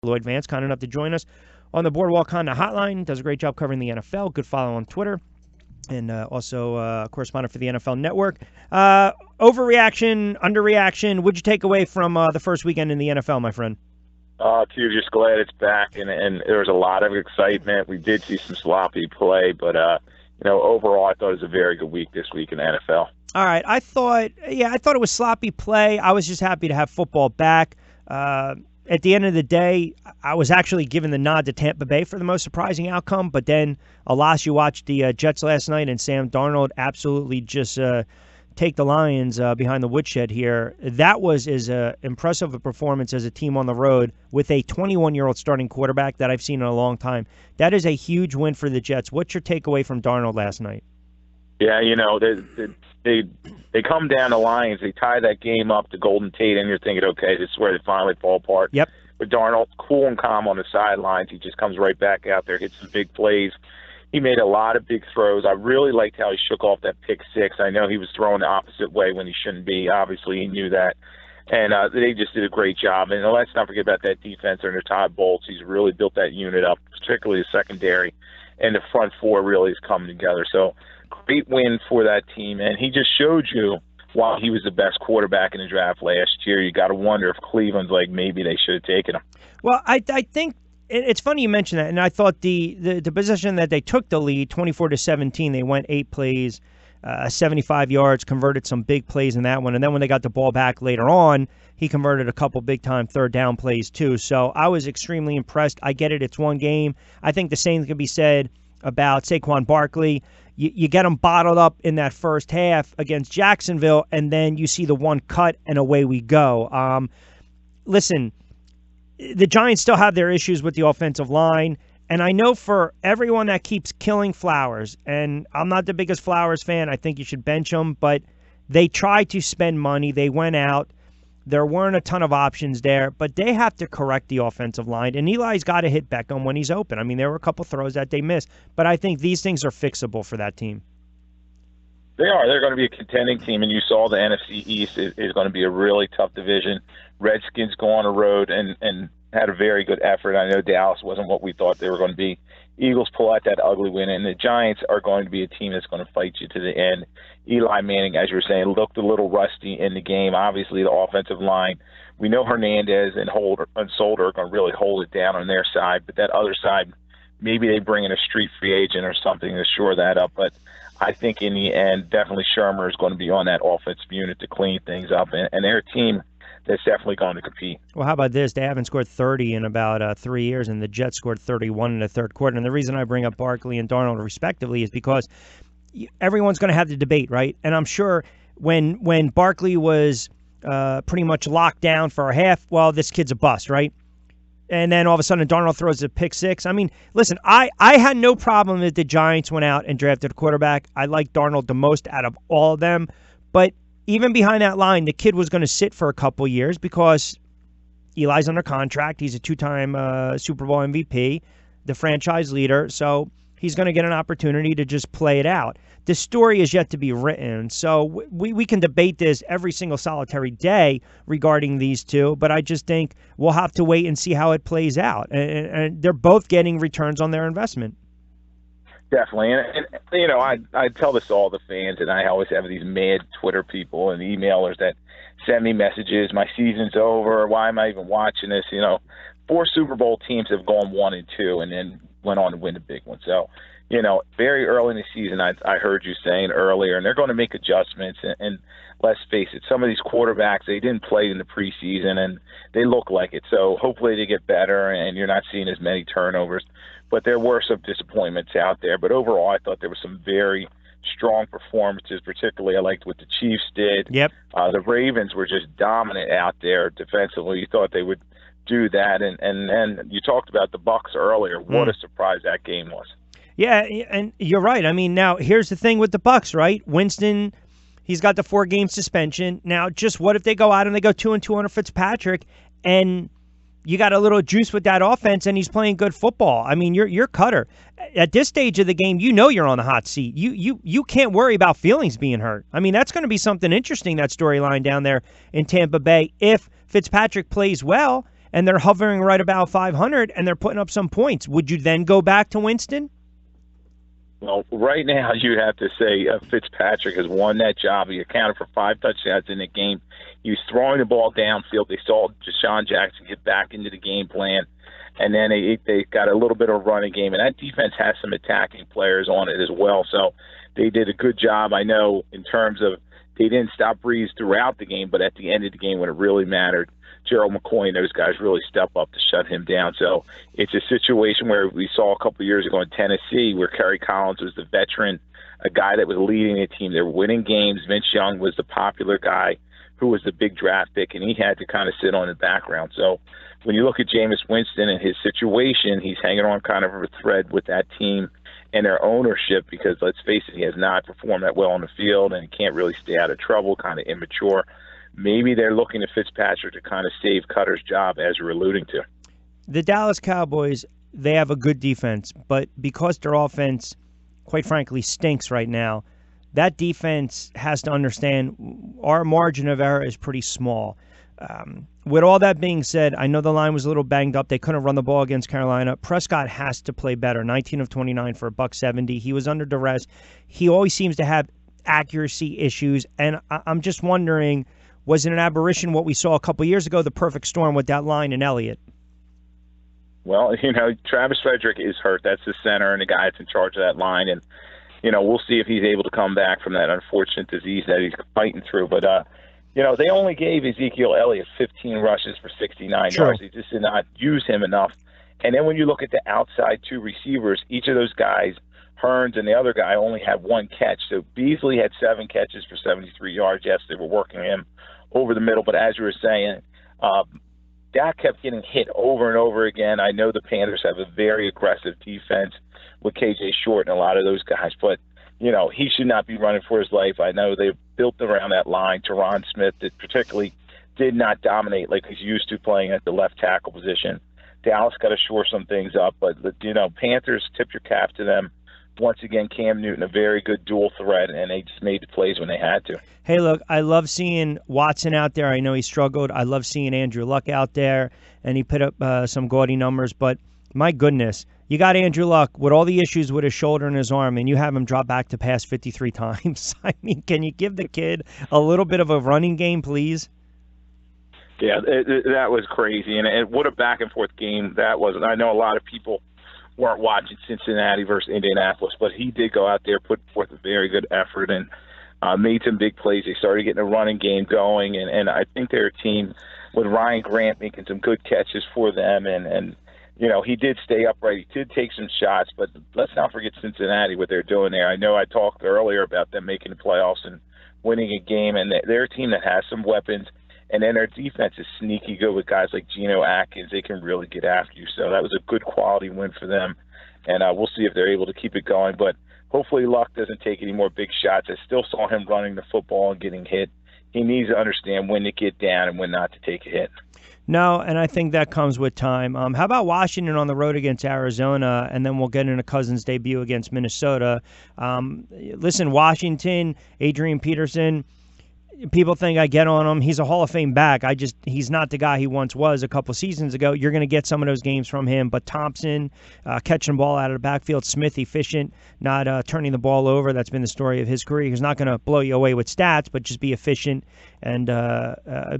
Lloyd Vance, kind enough to join us on the Boardwalk Honda Hotline. Does a great job covering the NFL. Good follow on Twitter. And also a correspondent for the NFL Network. Overreaction, underreaction, what'd you take away from the first weekend in the NFL, my friend? Q, just glad it's back, and there was a lot of excitement. We did see some sloppy play, but overall, I thought it was a very good week this week in the NFL. All right, I thought it was sloppy play. I was just happy to have football back. At the end of the day, I was actually given the nod to Tampa Bay for the most surprising outcome. But then, alas, you watched the Jets last night, and Sam Darnold absolutely just take the Lions behind the woodshed here. That was as impressive a performance as a team on the road with a 21-year-old starting quarterback that I've seen in a long time. That is a huge win for the Jets. What's your takeaway from Darnold last night? Yeah, they come down the Lions. They tie that game up to Golden Tate, and you're thinking, okay, this is where they finally fall apart. Yep. But Darnold, cool and calm on the sidelines. He just comes right back out there, hits some big plays. He made a lot of big throws. I really liked how he shook off that pick six. I know he was throwing the opposite way when he shouldn't be. Obviously, he knew that. And they just did a great job. And let's not forget about that defense under Todd Bowles. He's really built that unit up, particularly the secondary. And the front four really is coming together. So great win for that team. And he just showed you why he was the best quarterback in the draft last year. You got to wonder if Cleveland's like maybe they should have taken him. Well, I think it's funny you mentioned that, and I thought the position that they took the lead, 24-17, they went 8 plays, 75 yards, converted some big plays in that one, and then when they got the ball back later on, he converted a couple big-time third-down plays too. So I was extremely impressed. I get it, it's one game. I think the same could be said about Saquon Barkley. You get them bottled up in that first half against Jacksonville, and then you see the one cut, and away we go. Listen, the Giants still have their issues with the offensive line, and I know for everyone that keeps killing Flowers, and I'm not the biggest Flowers fan, I think you should bench him, but they tried to spend money. They went out. There weren't a ton of options there, but they have to correct the offensive line, and Eli's got to hit Beckham when he's open. I mean, there were a couple throws that they missed, but I think these things are fixable for that team. They are. They're going to be a contending team, and you saw the NFC East is going to be a really tough division. Redskins go on the road and had a very good effort. I know Dallas wasn't what we thought they were going to be. Eagles pull out that ugly win, and the Giants are going to be a team that's going to fight you to the end. Eli Manning, as you were saying, looked a little rusty in the game. Obviously, the offensive line, we know Hernandez and Solder are going to really hold it down on their side, but that other side, maybe they bring in a street free agent or something to shore that up. But I think in the end, definitely Shermer is going to be on that offensive unit to clean things up, and they're a team that's definitely going to compete. Well, how about this? They haven't scored 30 in about 3 years, and the Jets scored 31 in the third quarter. And the reason I bring up Barkley and Darnold respectively is because everyone's going to have the debate, right? And I'm sure when Barkley was pretty much locked down for a half, well, this kid's a bust, right? And then all of a sudden Darnold throws a pick six. I mean, listen, I had no problem that the Giants went out and drafted a quarterback. I like Darnold the most out of all of them. But even behind that line, the kid was going to sit for a couple years because Eli's under contract. He's a 2-time Super Bowl MVP, the franchise leader. So he's going to get an opportunity to just play it out. The story is yet to be written. So we can debate this every single solitary day regarding these two, but I just think we'll have to wait and see how it plays out. And they're both getting returns on their investment. Definitely. And I tell this to all the fans, and I always have these mad Twitter people and emailers that send me messages, my season's over, why am I even watching this? 4 Super Bowl teams have gone 1-2 and then went on to win the big one. So, very early in the season, I heard you saying earlier, and they're going to make adjustments. And let's face it, some of these quarterbacks, they didn't play in the preseason, and they look like it. So hopefully they get better, and you're not seeing as many turnovers. But there were some disappointments out there. But overall, I thought there were some very strong performances, particularly I liked what the Chiefs did. Yep. The Ravens were just dominant out there defensively. You thought they would do that. And you talked about the Bucs earlier. What a surprise that game was. Yeah, and you're right. I mean, now here's the thing with the Bucs, right? Winston, he's got the 4-game suspension. Now, just what if they go out and they go 2-2 under Fitzpatrick, and you got a little juice with that offense, and he's playing good football? I mean, you're Cutter. At this stage of the game, you're on the hot seat. You can't worry about feelings being hurt. I mean, that's going to be something interesting, that storyline down there in Tampa Bay. If Fitzpatrick plays well, and they're hovering right about 500, and they're putting up some points. Would you then go back to Winston? Well, right now you have to say Fitzpatrick has won that job. He accounted for 5 touchdowns in the game. He was throwing the ball downfield. They saw Deshaun Jackson get back into the game plan, and then they got a little bit of a running game. And that defense has some attacking players on it as well. So they did a good job, I know, in terms of they didn't stop Breeze throughout the game, but at the end of the game when it really mattered, Gerald McCoy and those guys really step up to shut him down. So it's a situation where we saw a couple of years ago in Tennessee where Kerry Collins was the veteran, a guy that was leading the team. They were winning games. Vince Young was the popular guy who was the big draft pick, and he had to kind of sit on the background. So when you look at Jameis Winston and his situation, he's hanging on kind of a thread with that team and their ownership because, let's face it, he has not performed that well on the field and he can't really stay out of trouble, kind of immature. Maybe they're looking to Fitzpatrick to kind of save Cutter's job, as you're alluding to. The Dallas Cowboys, they have a good defense, but because their offense, quite frankly, stinks right now, that defense has to understand our margin of error is pretty small. With all that being said, I know the line was a little banged up. They couldn't run the ball against Carolina. Prescott has to play better. 19 of 29 for $170. He was under duress. He always seems to have accuracy issues, and I'm just wondering, was it an aberration what we saw a couple years ago, the perfect storm with that line and Elliott? Well, Travis Frederick is hurt. That's the center and the guy that's in charge of that line, and we'll see if he's able to come back from that unfortunate disease that he's fighting through. But they only gave Ezekiel Elliott 15 rushes for 69 yards. They just did not use him enough. And then when you look at the outside 2 receivers, each of those guys, Hearns and the other guy, only had 1 catch. So Beasley had 7 catches for 73 yards. Yes, they were working him over the middle. But as you were saying, Dak kept getting hit over and over again. I know the Panthers have a very aggressive defense with KJ Short and a lot of those guys. But, he should not be running for his life. I know they've built around that line. Teron Smith that particularly did not dominate like he's used to playing at the left tackle position. Dallas got to shore some things up. But, Panthers, tip your cap to them. Once again, Cam Newton, a very good dual threat, and they just made the plays when they had to. Hey, look, I love seeing Watson out there. I know he struggled. I love seeing Andrew Luck out there, and he put up some gaudy numbers. But, my goodness, you got Andrew Luck with all the issues with his shoulder and his arm, and you have him drop back to pass 53 times. I mean, can you give the kid a little bit of a running game, please? Yeah, that was crazy, and what a back-and-forth game that was. And I know a lot of people weren't watching Cincinnati versus Indianapolis, but he did go out there, put forth a very good effort, and made some big plays. They started getting a running game going, and I think they're a team with Ryan Grant making some good catches for them, and he did stay upright. He did take some shots, but let's not forget Cincinnati, what they're doing there. I know I talked earlier about them making the playoffs and winning a game, and they're a team that has some weapons. And then their defense is sneaky good with guys like Geno Atkins. They can really get after you. So that was a good quality win for them. And we'll see if they're able to keep it going. But hopefully Luck doesn't take any more big shots. I still saw him running the football and getting hit. He needs to understand when to get down and when not to take a hit. No, and I think that comes with time. How about Washington on the road against Arizona, and then we'll get into Cousins' debut against Minnesota. Listen, Washington, Adrian Peterson, people think I get on him. He's a Hall of Fame back. He's not the guy he once was a couple seasons ago. You're going to get some of those games from him. But Thompson, catching the ball out of the backfield, Smith efficient, not turning the ball over. That's been the story of his career. He's not going to blow you away with stats, but just be efficient and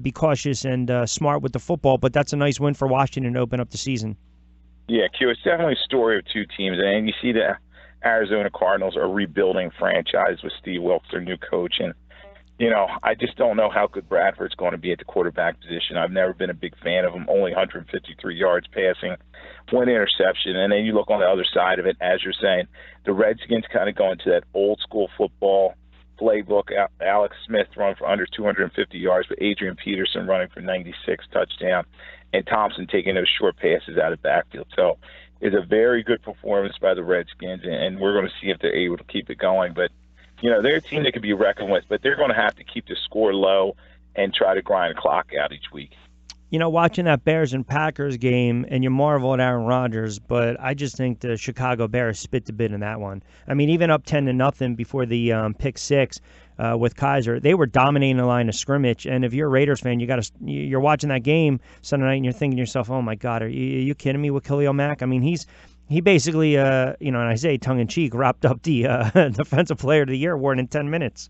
be cautious and smart with the football. But that's a nice win for Washington to open up the season. Yeah, Q, it's definitely a story of 2 teams. And you see the Arizona Cardinals are rebuilding franchise with Steve Wilkes, their new coach, and I just don't know how good Bradford's going to be at the quarterback position. I've never been a big fan of him. Only 153 yards passing, 1 interception. And then you look on the other side of it, as you're saying, the Redskins kind of going to that old-school football playbook. Alex Smith running for under 250 yards, but Adrian Peterson running for 96 touchdown, and Thompson taking those short passes out of backfield. So it's a very good performance by the Redskins, and we're going to see if they're able to keep it going. But they're a team that can be reckoned with, but they're going to have to keep the score low and try to grind the clock out each week. watching that Bears and Packers game, and you marvel at Aaron Rodgers, but I just think the Chicago Bears spit the bit in that one. I mean, even up 10-0 before the pick six with Kaiser, they were dominating the line of scrimmage. And if you're a Raiders fan, you're watching that game Sunday night, and you're thinking to yourself, "Oh my God, are you kidding me with Khalil Mack?" I mean, he basically, and I say tongue in cheek, wrapped up the Defensive Player of the Year award in 10 minutes.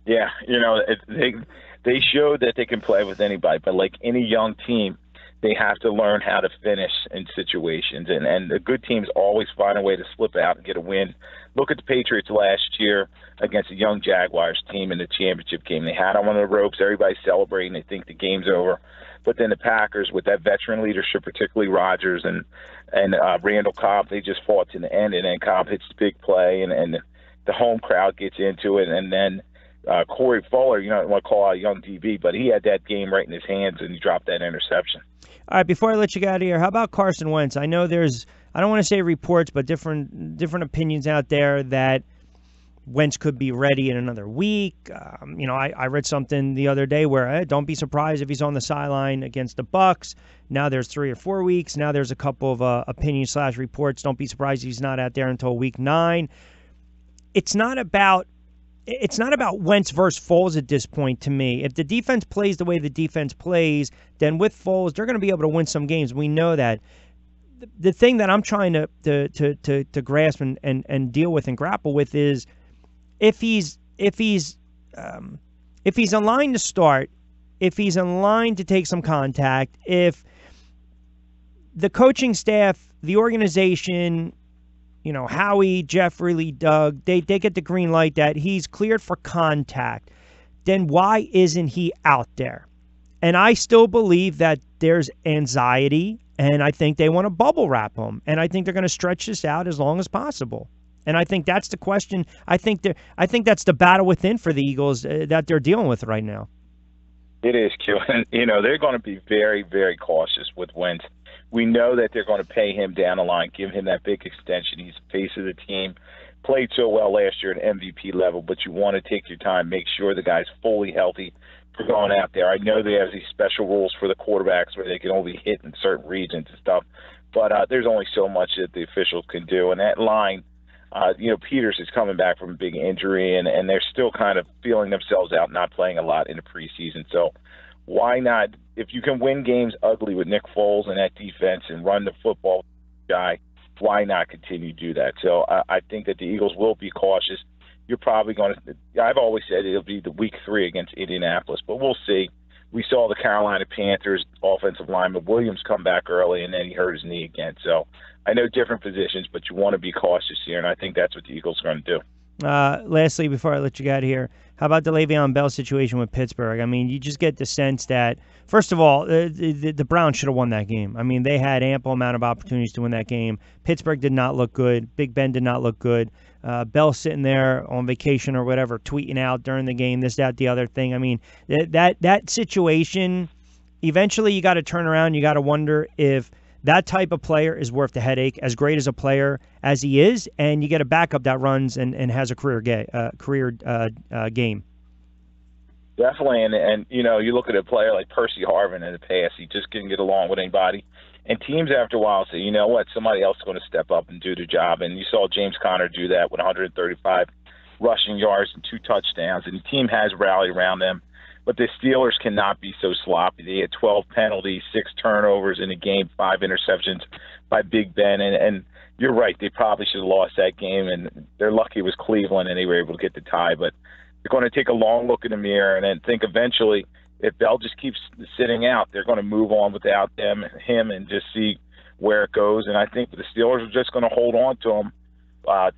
Yeah, they showed that they can play with anybody, but like any young team, they have to learn how to finish in situations. And the good teams always find a way to slip out and get a win. Look at the Patriots last year against a young Jaguars team in the championship game. They had them on the ropes. Everybody's celebrating. They think the game's over. But then the Packers, with that veteran leadership, particularly Rodgers and Randall Cobb, they just fought to the end. And then Cobb hits the big play, and the home crowd gets into it. And then Corey Fuller, I don't want to call out a young DB, but he had that game right in his hands, and he dropped that interception. All right, before I let you get out of here, how about Carson Wentz? I know I don't want to say reports, but different opinions out there that Wentz could be ready in another week. I read something the other day where don't be surprised if he's on the sideline against the Bucs. Now there's 3 or 4 weeks. Now there's a couple of opinion/reports. Don't be surprised if he's not out there until week 9. It's not about Wentz versus Foles at this point to me. If the defense plays the way the defense plays, then with Foles, they're going to be able to win some games. We know that. The thing that I'm trying to grasp and deal with and grapple with is if he's in line to start, if he's in line to take some contact, if the coaching staff, the organization, Howie, Jeffrey Lee, Doug, they get the green light that he's cleared for contact, then why isn't he out there? And I still believe that there's anxiety, and I think they want to bubble wrap him, and I think they're going to stretch this out as long as possible. And I think that's the question. I think that's the battle within for the Eagles that they're dealing with right now. It is, Q. And, they're going to be very, very cautious with Wentz. We know that they're going to pay him down the line, give him that big extension. He's the face of the team. Played so well last year at MVP level, but you want to take your time, make sure the guy's fully healthy for going out there. I know they have these special rules for the quarterbacks where they can only hit in certain regions and stuff, but there's only so much that the officials can do. And that line, Peters is coming back from a big injury, and they're still kind of feeling themselves out, not playing a lot in the preseason. So why not? If you can win games ugly with Nick Foles and that defense and run the football guy, why not continue to do that? So I think that the Eagles will be cautious. You're probably going to – I've always said it'll be the week 3 against Indianapolis, but we'll see. We saw the Carolina Panthers offensive lineman Williams come back early, and then he hurt his knee again. So I know different positions, but you want to be cautious here, and I think that's what the Eagles are going to do. Lastly, before I let you get out of here, how about the Le'Veon Bell situation with Pittsburgh? I mean, you just get the sense that, first of all, the Browns should have won that game. I mean, they had ample amount of opportunities to win that game. Pittsburgh did not look good. Big Ben did not look good. Bell sitting there on vacation or whatever, tweeting out during the game, this, that, the other thing. I mean, that situation, eventually you got to turn around. You got to wonder if that type of player is worth the headache, as great as a player as he is, and you get a backup that runs and has a career game. Definitely, and you look at a player like Percy Harvin in the past, he just couldn't get along with anybody. And teams after a while say, you know what, somebody else is going to step up and do the job. And you saw James Conner do that with 135 rushing yards and 2 touchdowns. And the team has rallied around them. But the Steelers cannot be so sloppy. They had 12 penalties, 6 turnovers in the game, 5 interceptions by Big Ben. And you're right, they probably should have lost that game. And they're lucky it was Cleveland and they were able to get the tie. But they're going to take a long look in the mirror and then think eventually, if Bell just keeps sitting out, they're going to move on without him and just see where it goes. And I think the Steelers are just going to hold on to him,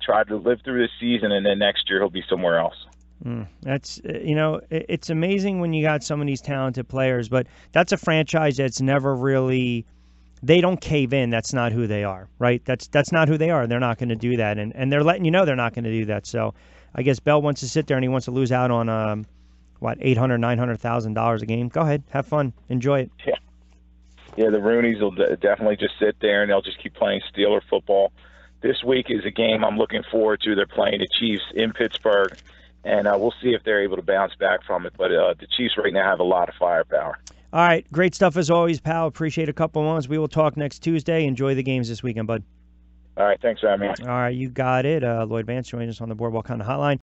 try to live through this season, and then next year he'll be somewhere else. That's it's amazing when you got some of these talented players, but that's a franchise that's never really, they don't cave in. That's not who they are, right? That's not who they are. They're not going to do that, and they're letting you know they're not going to do that. So I guess Bell wants to sit there and he wants to lose out on $800,000, $900,000 a game. Go ahead, have fun, enjoy it. Yeah. The Rooneys will definitely just sit there and they'll just keep playing Steeler football. This week is a game I'm looking forward to. They're playing the Chiefs in Pittsburgh, and we'll see if they're able to bounce back from it. But the Chiefs right now have a lot of firepower. All right. Great stuff as always, pal. Appreciate a couple months. We will talk next Tuesday. Enjoy the games this weekend, bud. All right. Thanks for having me. All right. You got it. Lloyd Vance joining us on the Boardwalk on the Hotline.